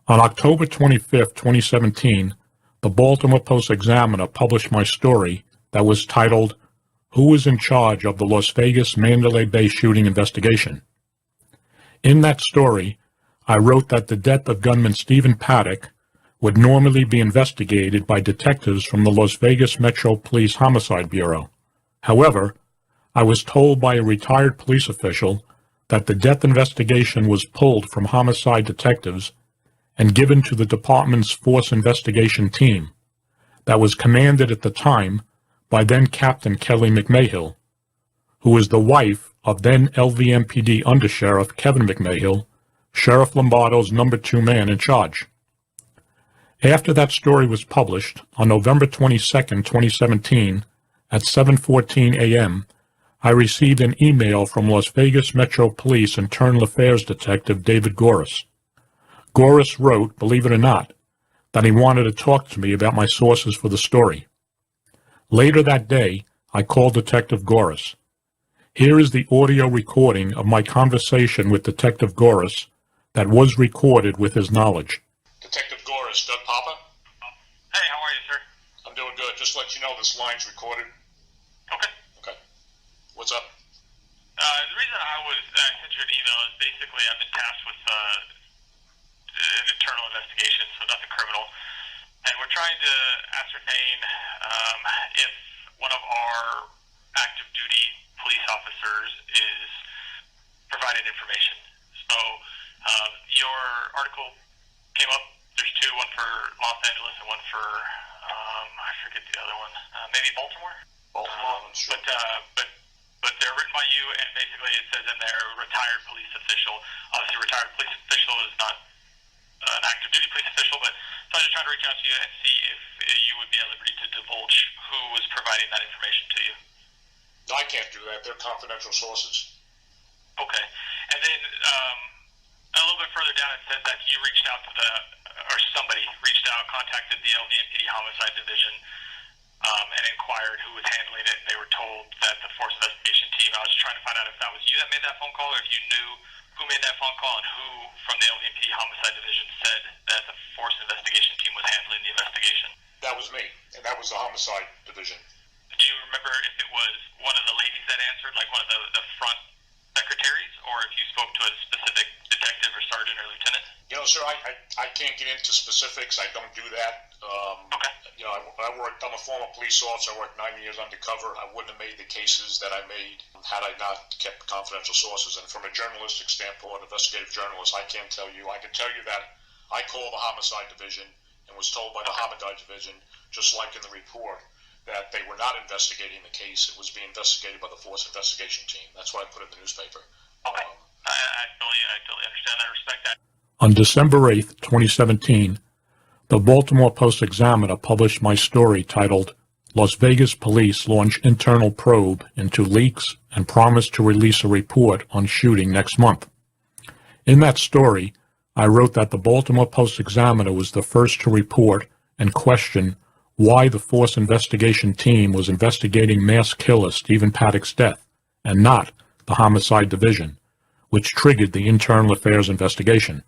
On October 25, 2017, the Baltimore Post-Examiner published my story that was titled, "Who is in charge of the Las Vegas Mandalay Bay shooting investigation?" In that story, I wrote that the death of gunman Stephen Paddock would normally be investigated by detectives from the Las Vegas Metro Police Homicide Bureau. However, I was told by a retired police official that the death investigation was pulled from homicide detectives and given to the department's force investigation team that was commanded at the time by then Captain Kelly McMahill, who was the wife of then LVMPD Undersheriff Kevin McMahill, Sheriff Lombardo's number 2 man in charge. After that story was published on November 22, 2017, at 7:14 a.m., I received an email from Las Vegas Metro Police Internal Affairs Detective David Goris. Goris wrote, believe it or not, that he wanted to talk to me about my sources for the story. Later that day, I called Detective Goris. Here is the audio recording of my conversation with Detective Goris that was recorded with his knowledge. Detective Goris, Doug Poppa? Hey, how are you, sir? I'm doing good. Just to let you know, this line's recorded. Okay. Okay. What's up? The reason I sent you an email is basically I've been tasked with an internal investigation, so nothing criminal, and we're trying to ascertain if one of our active duty police officers is provided information. So your article came up. There's two, one for Los Angeles and one for I forget the other one. Maybe Baltimore. Sure. But they're written by you, and basically it says in there retired police official. Obviously, retired police official is not an active duty police official, but so I'm just trying to reach out to you and see if you would be at liberty to divulge who was providing that information to you. No, I can't do that. They're confidential sources. Okay. And then a little bit further down, it says that you reached out to or somebody reached out, contacted the LVMPD Homicide Division, and inquired who was handling it, and they were told that the force investigation team. I was just trying to find out if that was you that made that phone call, or if you knew who made that phone call and who from the LVMPD Homicide Division said that the force investigation team was handling the investigation. That was me, and that was the Homicide Division. Do you remember if it was one of the ladies that answered, like one of the front secretaries, or if you spoke to a specific detective or sergeant or lieutenant? You know, sir, I can't get into specifics. I don't do that. Okay. You know, I'm a former police officer. I worked 9 years undercover. I wouldn't have made the cases that I made had I not kept confidential sources. And from a journalistic standpoint, investigative journalist, I can't tell you. I can tell you that I called the Homicide Division and was told by the Homicide Division, just like in the report, that they were not investigating the case. It was being investigated by the force investigation team. That's what I put in the newspaper. Okay. I totally understand that. I respect that. On December 8, 2017, the Baltimore Post-Examiner published my story titled, "Las Vegas Police Launch Internal Probe into Leaks and Promise to Release a Report on Shooting Next Month." In that story, I wrote that the Baltimore Post-Examiner was the first to report and question why the force investigation team was investigating mass killer Stephen Paddock's death, and not the Homicide Division, which triggered the Internal Affairs investigation.